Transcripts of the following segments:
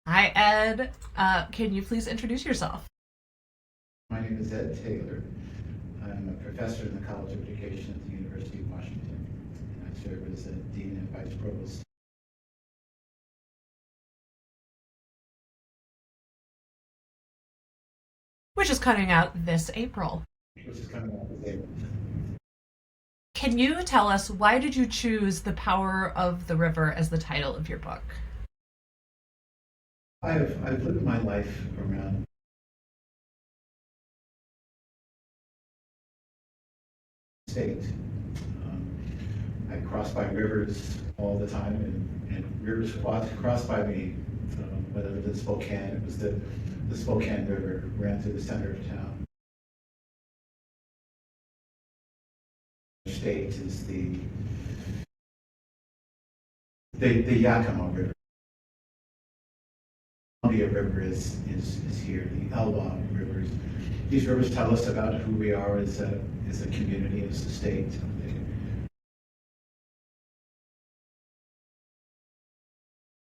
Hi, Ed. Can you please introduce yourself? My name is Ed Taylor. I'm a professor in the College of Education at the University of Washington, and I serve as a dean and vice provost. Which is coming out this April. Which is coming out this April. Can you tell us why did you choose The Power of the River as the title of your book? I've lived my life around the state. I cross by rivers all the time, and rivers cross by me. Whether it was in Spokane, it was the Spokane River ran through the center of town. The state is the Yakima River. Columbia River is here, the Elba rivers. These rivers tell us about who we are as a community, as a state.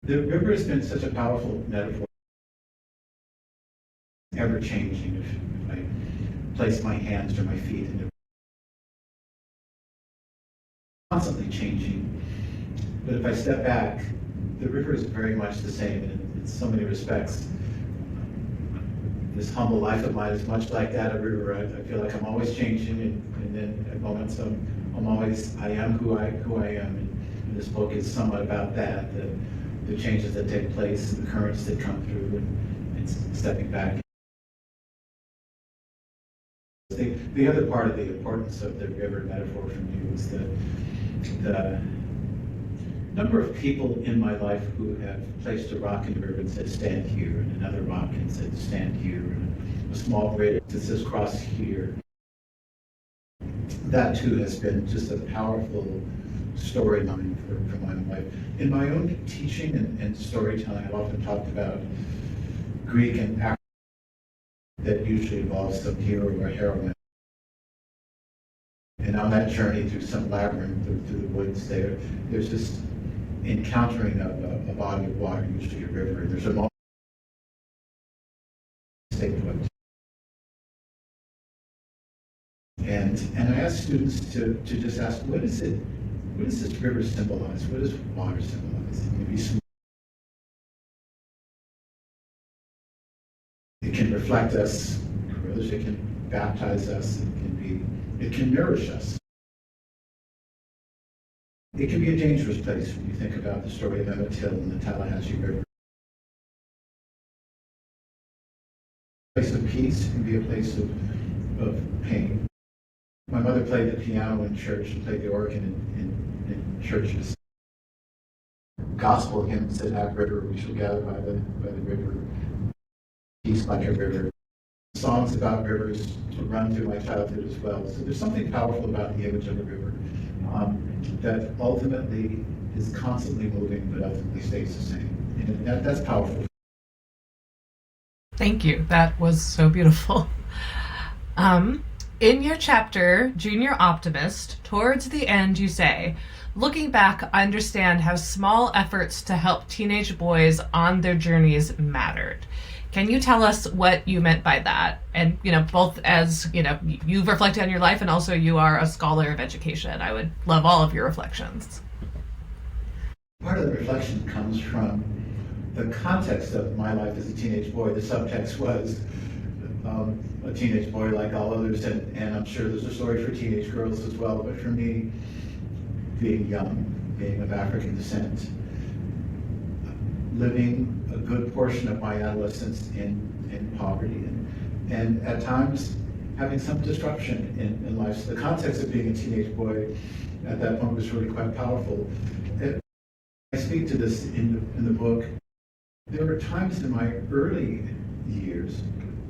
The river has been such a powerful metaphor, ever changing. If I place my hands or my feet in it, constantly changing. But if I step back, the river is very much the same in so many respects. This humble life of mine is much like that of river. I feel like I'm always changing, and then at moments I am who I am. And this book is somewhat about that, the changes that take place, and the currents that come through, and stepping back. The other part of the importance of the river metaphor for me was the number of people in my life who have placed a rock in the river and said, stand here, and another rock and said, stand here, and a small bridge that says, cross here. That too has been just a powerful storyline for my life. In my own teaching and storytelling, I've often talked about Greek and African that usually involves some hero or heroine. And on that journey through some labyrinth, through the woods there's just encountering a body of water, usually a river. There's a moment stay put. And I ask students to just ask, what does this river symbolize? What does water symbolize? It can reflect us, it can baptize us, it can nourish us. It can be a dangerous place when you think about the story of Emmett Till and the Tallahatchie River. A place of peace can be a place of pain. My mother played the piano in church and played the organ in churches. Gospel hymns that have river, we shall gather by the river, peace like a river. Songs about rivers to run through my childhood as well. So there's something powerful about the image of a river that ultimately is constantly moving, but ultimately stays the same. And that's powerful. Thank you. That was so beautiful. In your chapter, Junior Optimist, towards the end you say, looking back, I understand how small efforts to help teenage boys on their journeys mattered. Can you tell us what you meant by that? And, both as, you've reflected on your life and also you are a scholar of education. I would love all of your reflections. Part of the reflection comes from the context of my life as a teenage boy. The subtext was a teenage boy like all others, and I'm sure there's a story for teenage girls as well, but for me, being young, being of African descent, living a good portion of my adolescence in poverty, and at times having some disruption in life. So the context of being a teenage boy at that point was really quite powerful. I speak to this in the book. There were times in my early years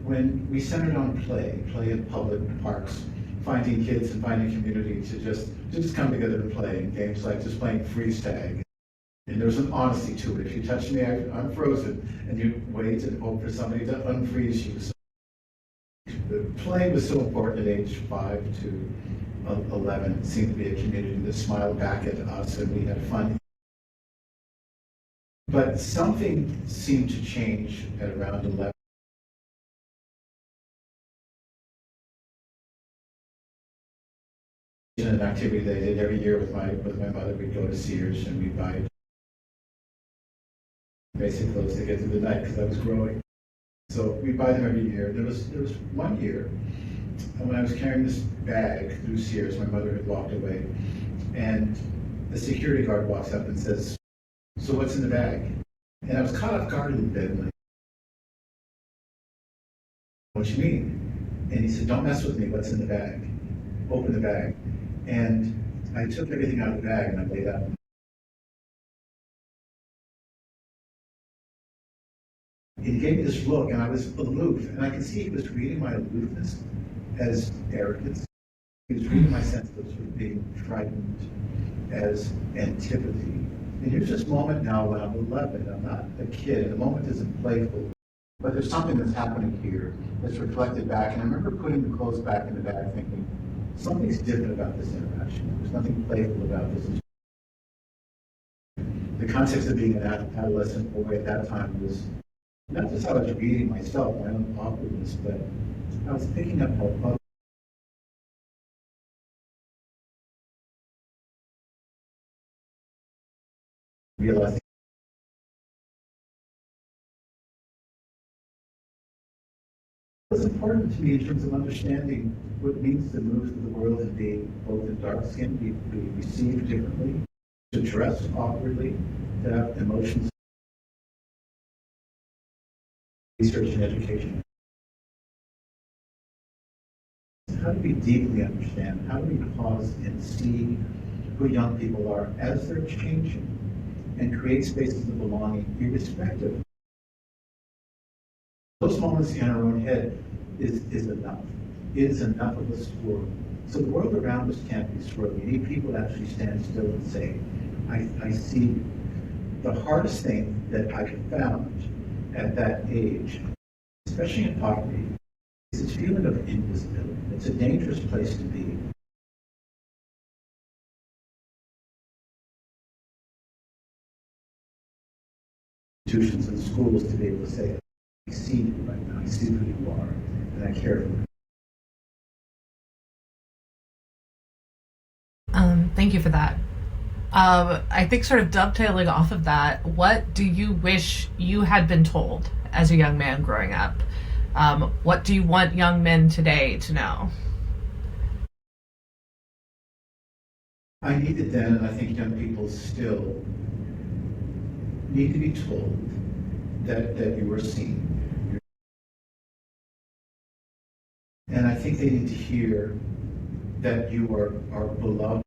when we centered on play in public parks, finding kids and finding community to just come together and play in games like just playing freeze tag. And there's an honesty to it. If you touch me, I'm frozen, and you wait and hope for somebody to unfreeze you. So the play was so important at age 5 to 11. It seemed to be a community that smiled back at us, and we had fun. But something seemed to change at around 11. An activity that I did every year with my mother. We'd go to Sears and we'd buy basic clothes to get through the night because I was growing. So we buy them every year. There was one year when I was carrying this bag through Sears. My mother had walked away, and the security guard walks up and says, "So what's in the bag?" And I was caught off guard a little bit. I'm like, "What you mean?" And he said, "Don't mess with me. What's in the bag? Open the bag." And I took everything out of the bag and I laid out. He gave me this look, and I was aloof, and I could see he was reading my aloofness as arrogance. He was reading my sense of sort of being frightened as antipathy. And here's this moment now when I'm 11, I'm not a kid, the moment isn't playful, but there's something that's happening here that's reflected back, and I remember putting the clothes back in the bag thinking, something's different about this interaction. There's nothing playful about this. The context of being an adolescent boy at that time was not just how I was reading myself, my own awkwardness, but I was picking up how others realizing it was important to me in terms of understanding what it means to move through the world and be both in dark skin, be received differently, to dress awkwardly, to have emotions, research and education. How do we deeply understand? How do we pause and see who young people are as they're changing and create spaces of belonging, irrespective? Those moments in our own head is enough. It is enough of a swirl. So the world around us can't be swirled. We need people to actually stand still and say, I see you. The hardest thing that I found at that age, especially in poverty, is this feeling of invisibility. It's a dangerous place to be. Institutions and schools to be able to say, I see you right now, I see who you are, and I care for you. Thank you for that. I think sort of dovetailing off of that, what do you wish you had been told as a young man growing up? What do you want young men today to know? I needed then, and I think young people still need to be told that you are seen. And I think they need to hear that you are beloved.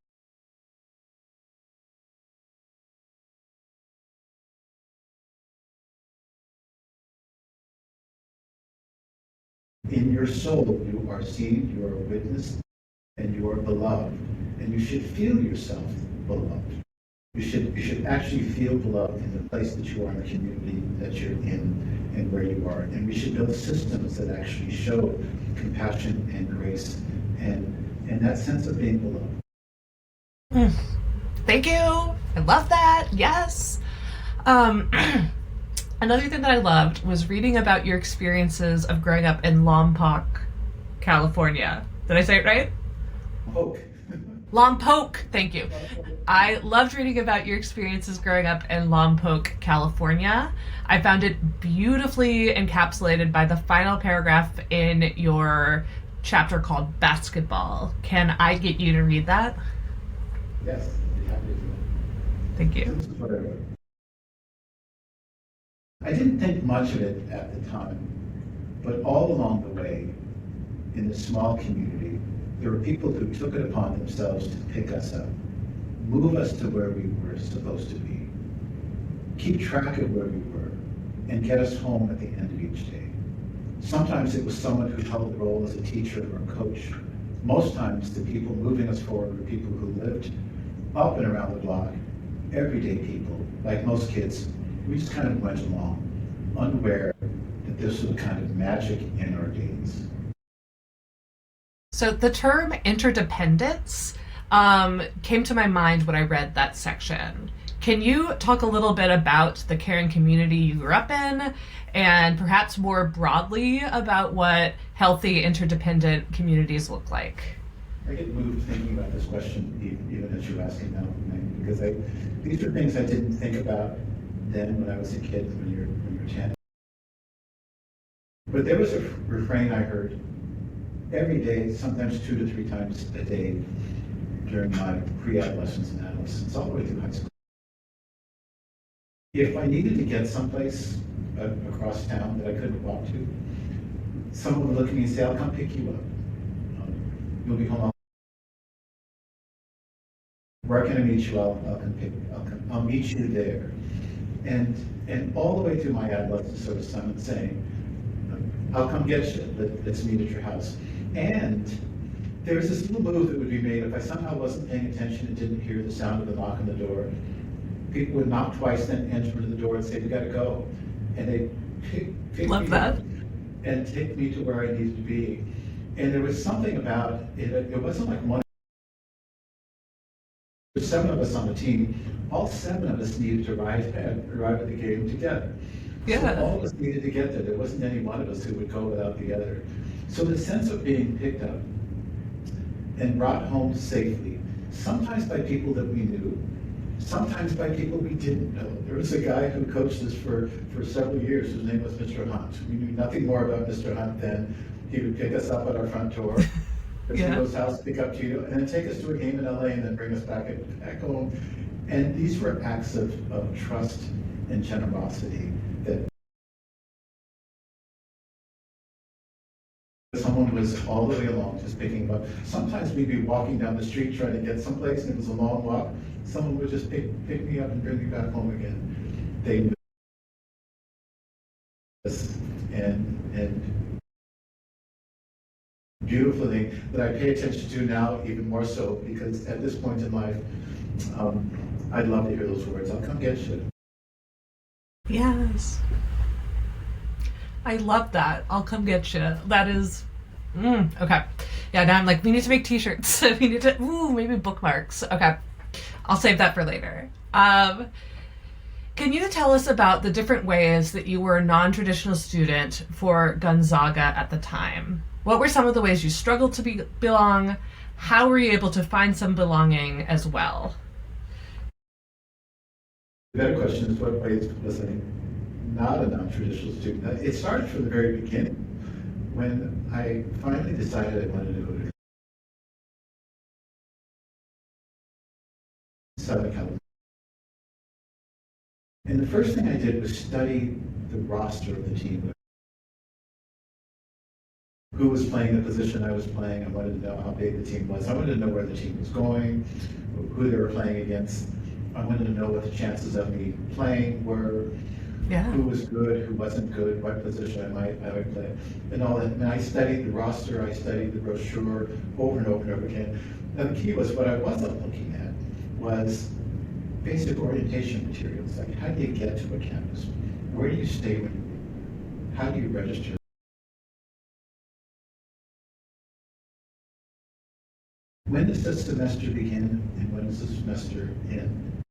In your soul, you are seen, you are witnessed, and you are beloved. And you should feel yourself beloved. You should actually feel beloved in the place that you are, in the community that you're in, and where you are. And we should build systems that actually show compassion and grace and that sense of being beloved. Thank you. I love that. Yes. Another thing that I loved was reading about your experiences of growing up in Lompoc, California. Did I say it right? Hope. Lompoc, thank you. I loved reading about your experiences growing up in Lompoc, California. I found it beautifully encapsulated by the final paragraph in your chapter called Basketball. Can I get you to read that? Yes, I'd be happy to do that. Thank you. This is what I wrote. I didn't think much of it at the time, but all along the way, in the small community, there were people who took it upon themselves to pick us up, move us to where we were supposed to be, keep track of where we were, and get us home at the end of each day. Sometimes it was someone who held the role as a teacher or a coach. Most times the people moving us forward were people who lived up and around the block, everyday people, like most kids. We just kind of went along, unaware that this was a kind of magic in our days. So the term interdependence came to my mind when I read that section. Can you talk a little bit about the caring community you grew up in and perhaps more broadly about what healthy interdependent communities look like? I get moved thinking about this question, even as you're asking now, because these are things I didn't think about then when I was a kid, when you're 10. But there was a refrain I heard every day, sometimes 2 to 3 times a day during my pre-adolescence and adolescence, all the way through high school. If I needed to get someplace across town that I couldn't walk to, someone would look at me and say, "I'll come pick you up. You'll be home. Where can I meet you? I'll meet you there." And all the way through my adolescence, there was someone saying, "I'll come get you. Let's meet at your house." And there was this little move that would be made if I somehow wasn't paying attention and didn't hear the sound of the knock on the door. People would knock twice, then enter into the door and say, "We got to go," and they pick Love me that. up and take me to where I needed to be. And there was something about it. It wasn't like one. There's 7 of us on the team. All 7 of us needed to arrive at the game together. Yeah. So all of us needed to get there. There wasn't any one of us who would go without the other. So the sense of being picked up and brought home safely, sometimes by people that we knew, sometimes by people we didn't know. There was a guy who coached us for several years whose name was Mr. Hunt. We knew nothing more about Mr. Hunt than he would pick us up at our front door, go to his house, pick up Tito, and then take us to a game in LA and then bring us back home. And these were acts of trust and generosity that someone was all the way along just picking them up. Sometimes we'd be walking down the street trying to get someplace and it was a long walk. Someone would just pick me up and bring me back home again. They knew this. And beautiful thing that I pay attention to now even more so, because at this point in life, I'd love to hear those words. "I'll come get you." Yes. I love that. I'll come get you. That is, okay. Yeah, now I'm like, we need to make t-shirts. We need to, maybe bookmarks. Okay. I'll save that for later. Can you tell us about the different ways that you were a non-traditional student for Gonzaga at the time? What were some of the ways you struggled to belong? How were you able to find some belonging as well? The better question is, what ways was I not a non-traditional student? It started from the very beginning when I finally decided I wanted to go to Southern California. And the first thing I did was study the roster of the team. Who was playing the position I was playing? I wanted to know how big the team was. I wanted to know where the team was going, who they were playing against. I wanted to know what the chances of me playing were, who was good, who wasn't good, what position I might play, and all that. And I studied the roster, I studied the brochure over and over and over again. Now the key was, what I wasn't looking at was basic orientation materials, like how do you get to a campus? Where do you stay when you leave? How do you register? When does the semester begin and when does the semester end?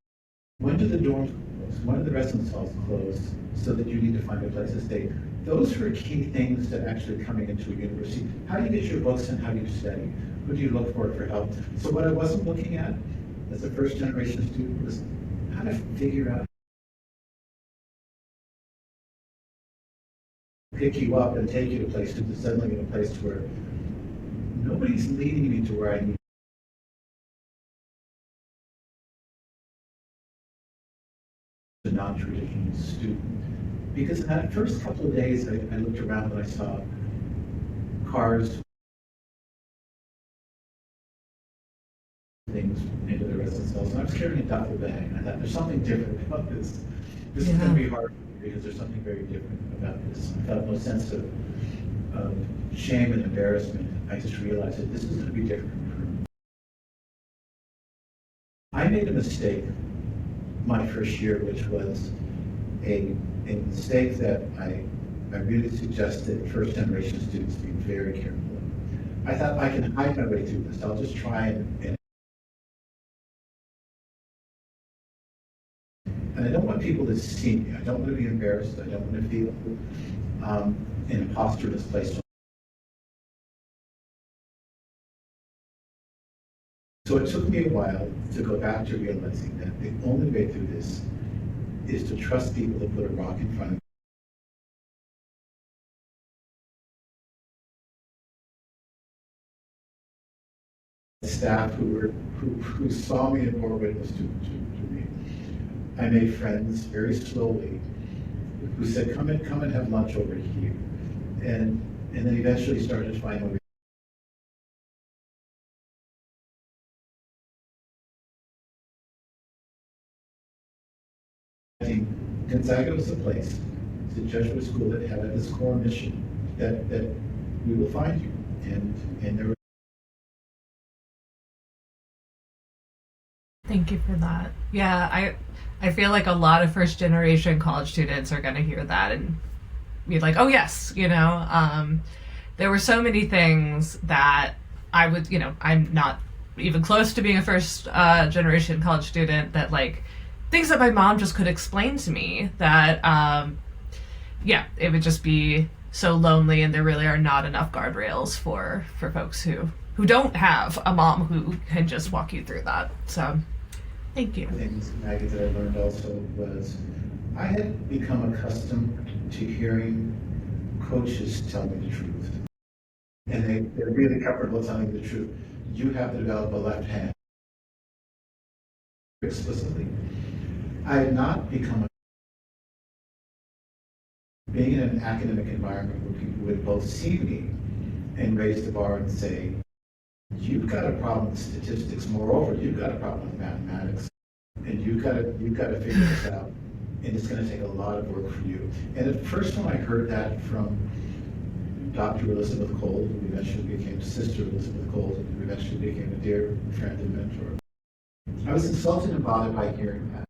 When do the dorms close? When do the residence halls close so that you need to find a place to stay? Those were key things to actually coming into a university. How do you get your books and how do you study? Who do you look for help? So what I wasn't looking at as a first generation student was how to figure out, pick you up and take you to places, to suddenly in a place where nobody's leading me to where I need. A non-traditional student, because in that first couple of days I looked around and I saw cars, things into the residence halls, and I was carrying a duffel bag, and I thought there's something different about this. This is going to be hard because there's something very different about this. I felt no sense of shame and embarrassment. I just realized that this is going to be different for me. I made a mistake my first year, which was a mistake that I really suggested first generation students be very careful of. I thought I can hide my way through this. I'll just try and want people to see me. I don't want to be embarrassed. I don't want to feel an imposter misplaced. So it took me a while to go back to realizing that the only way through this is to trust people to put a rock in front of me. Staff who saw me and bore witness to me. I made friends very slowly who said, come and have lunch over here. And then eventually started to find over Gonzaga was a place, it's a Jesuit school that had this core mission that we will find you. And there were. Thank you for that. Yeah, I feel like a lot of first generation college students are going to hear that and be like, oh yes, there were so many things that I would, I'm not even close to being a first generation college student, that like things that my mom just could explain to me that, it would just be so lonely, and there really are not enough guardrails for folks who don't have a mom who can just walk you through that. So thank you. Things, Maggie, that I learned also was I had become accustomed to hearing coaches tell me the truth. And they're really comfortable telling me the truth. You have to develop a left hand. Explicitly. I had not become being in an academic environment where people would both see me and raise the bar and say, you've got a problem with statistics. Moreover, you've got a problem with mathematics, and you've got to figure this out. And it's going to take a lot of work for you. And at first, when I heard that from Dr. Elizabeth Cole, who eventually became Sister Elizabeth Cole, who eventually became a dear friend and mentor, I was insulted and bothered by hearing that.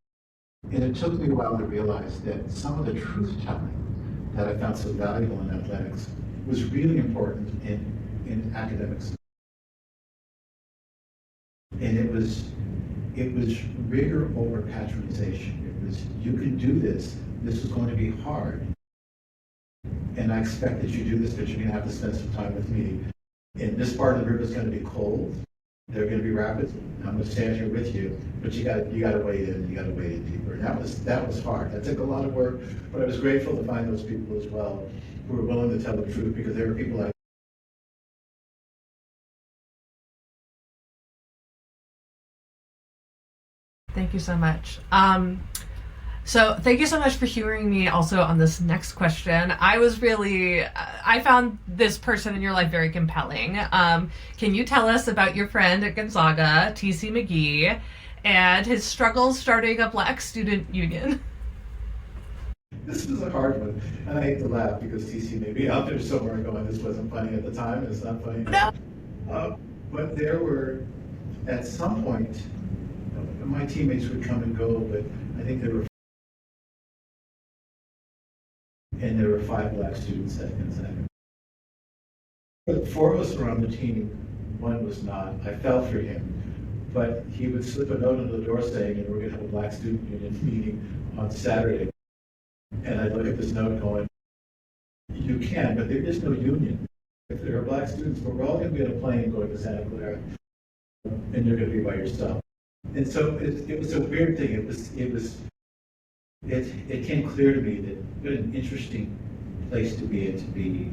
And it took me a while to realize that some of the truth-telling that I found so valuable in athletics was really important in academics. And it was rigor over patronization. It was, you can do this. This is going to be hard. And I expect that you do this, but you're going to have to spend some time with me. And this part of the river is going to be cold. There are going to be rapids. I'm going to stand here with you, but you got to wade in. You got to wade in deeper. And that was hard. That took a lot of work, but I was grateful to find those people as well who were willing to tell the truth, because there were people like. Thank you so much. So thank you so much for hearing me also on this next question. I found this person in your life very compelling. Can you tell us about your friend at Gonzaga, T.C. McGee, and his struggles starting a Black student union? This was a hard one, and I hate to laugh because T.C. may be out there somewhere going, this wasn't funny at the time, and it's not funny now. No. But there were, at some point, my teammates would come and go, but I think there were 5 Black students at Gonzaga. But 4 of us were on the team, 1 was not. I fell for him, but he would slip a note on the door saying, we're going to have a Black student union meeting on Saturday. And I'd look at this note going, you can, but there is no union. If there are Black students, but we're all going to be on a plane going to Santa Clara, and you're going to be by yourself. And so it was a weird thing. It came clear to me that what an interesting place to be and to be.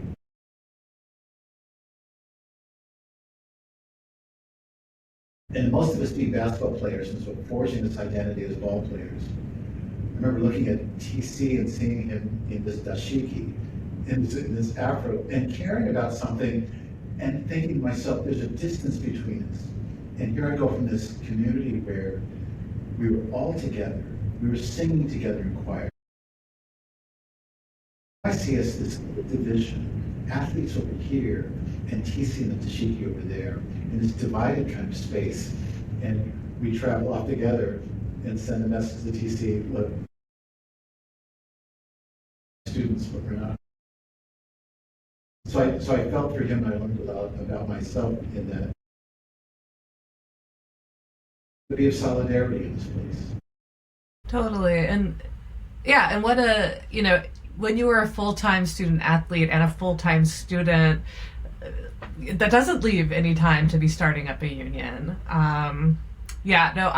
And most of us being basketball players, and so forging this identity as ball players. I remember looking at TC and seeing him in this dashiki, in this afro, and caring about something, and thinking to myself, there's a distance between us. And here I go from this community where we were all together. We were singing together in choir. I see us this division, athletes over here, and TC and the Tashiki over there, in this divided kind of space. And we travel off together and send a message to TC, look, students, but we're not. So I felt for him, and I learned a lot about myself in that. To be of solidarity in this place. Totally. And Yeah, and what a, when you were a full-time student athlete and a full-time student, that doesn't leave any time to be starting up a union. Yeah, no,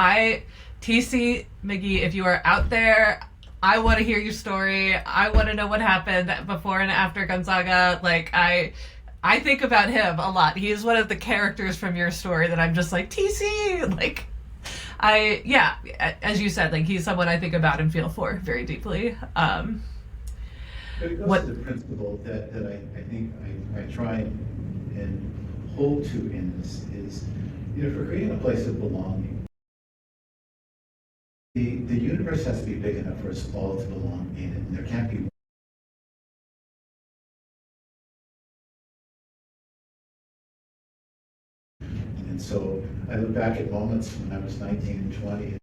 TC McGee, if you are out there, I want to hear your story. I want to know what happened before and after Gonzaga. Like, I think about him a lot. He is one of the characters from your story that I'm just like, TC, like, yeah, as you said, like, he's someone I think about and feel for very deeply. But it goes What, to the principle that I think I try and hold to in this is, if we're creating a place of belonging, the universe has to be big enough for us all to belong in it, and there can't be. And so I look back at moments when I was 19 and 20,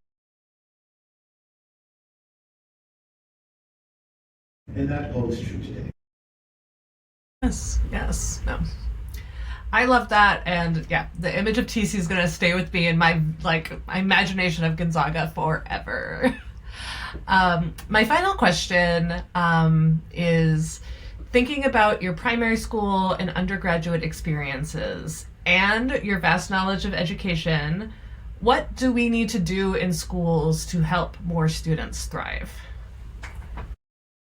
and that holds true today. yes, yes, no. I love that, and yeah, the image of TC is gonna stay with me in my my imagination of Gonzaga forever. My final question is thinking about your primary school and undergraduate experiences and your vast knowledge of education. What do we need to do in schools to help more students thrive?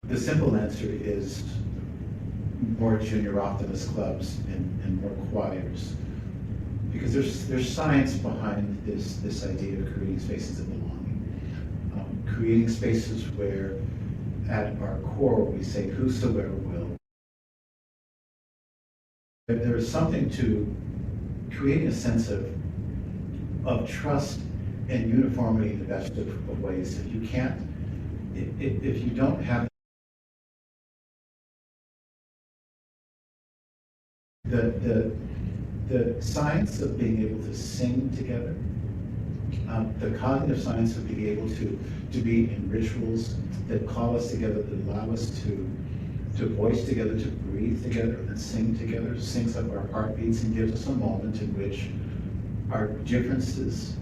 The simple answer is more junior optimist clubs and more choirs, because there's science behind this idea of creating spaces of belonging, creating spaces where at our core we say whosoever will. There's something to creating a sense of trust and uniformity in the best of ways. If you can't, if you don't have the science of being able to sing together, the cognitive science of being able to be in rituals that call us together, that allow us to voice together, to breathe together, and sing together, syncs up our heartbeats and gives us a moment in which our differences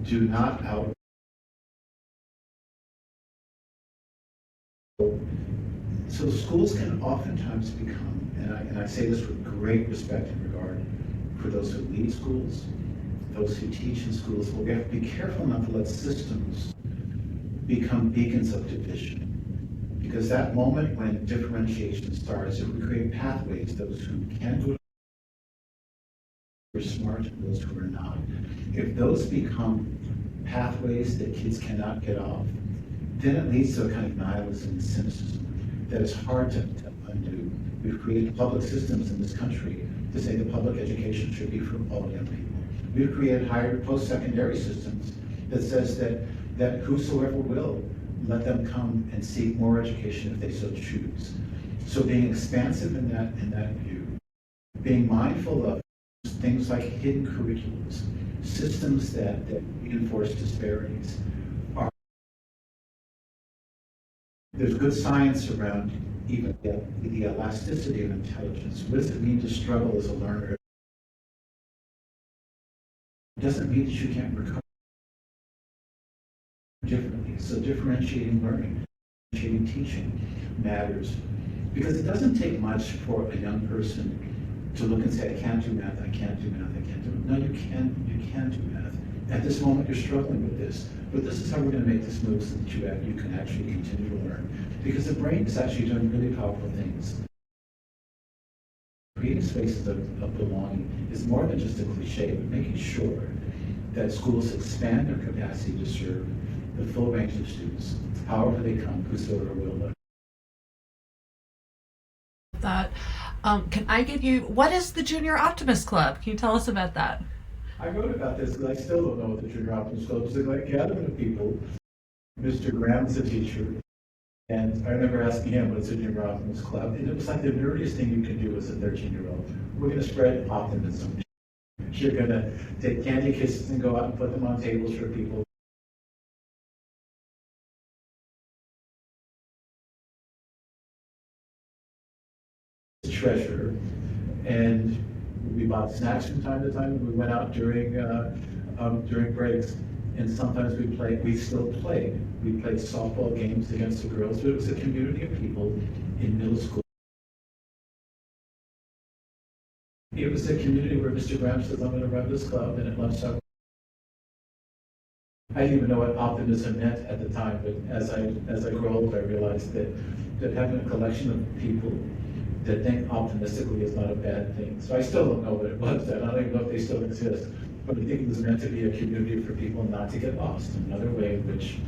do not out. So schools can oftentimes become, and I say this with great respect and regard for those who lead schools, those who teach in schools, but we have to be careful not to let systems become beacons of division. Because that moment when differentiation starts, if we create pathways, those who can do it are smart and those who are not, if those become pathways that kids cannot get off, then it leads to a kind of nihilism and cynicism that is hard to undo. We've created public systems in this country to say that public education should be for all young people. We've created higher post-secondary systems that says that whosoever will, let them come and seek more education if they so choose. So being expansive in that view, being mindful of things like hidden curriculums, systems that reinforce disparities. There's good science around even the elasticity of intelligence. What does it mean to struggle as a learner? It doesn't mean that you can't recover differently. So differentiating learning, differentiating teaching matters, because it doesn't take much for a young person to look and say, I can't do math, I can't do math, I can't do it. No, you can do math. At this moment, you're struggling with this, but this is how we're going to make this move so that you can actually continue to learn. Because the brain is actually doing really powerful things. Creating spaces of belonging is more than just a cliche, but making sure that schools expand their capacity to serve the full range of students, however they come, whosoever will. That can I give you, what is the Junior Optimist Club? Can you tell us about that? I wrote about this because I still don't know what the Junior Optimist Club is. It's like a gathering of people. Mr. Graham's a teacher, and I remember asking him what's a Junior Optimist Club, and it was like the nerdiest thing you could do as a 13-year-old. We're going to spread optimism. You're going to take candy kisses and go out and put them on tables for people. Treasure, and we bought snacks from time to time. We went out during breaks, And sometimes we still played. We played softball games against the girls, but it was a community of people in middle school. It was a community where Mr. Graham says, I'm going to run this club, and at lunchtime, I didn't even know what optimism meant at the time, but as I grew older, I realized that having a collection of people that think optimistically is not a bad thing. So I still don't know what it was then. I don't even know if they still exist. But I think it was meant to be a community for people not to get lost. Another way in which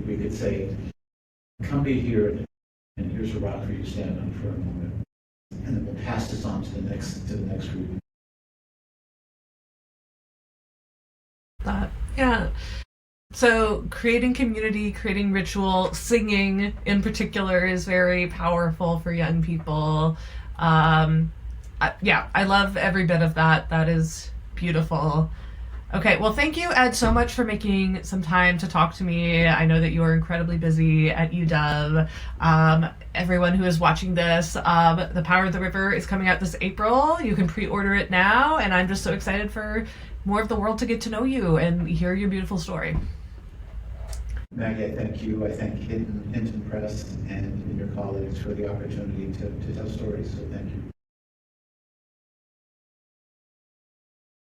we could say, come be here, and here's a rock for you to stand on for a moment. And then we'll pass this on to the next group. Yeah. So creating community, creating ritual, singing in particular is very powerful for young people. I love every bit of that. That is beautiful. Okay, well, thank you, Ed, so much for making some time to talk to me. I know that you are incredibly busy at UW. Everyone who is watching this, The Power of the River is coming out this April. You can pre-order it now, and I'm just so excited for more of the world to get to know you and hear your beautiful story. Maggie, I thank you. I thank Hinton Press and your colleagues for the opportunity to tell stories, so thank you.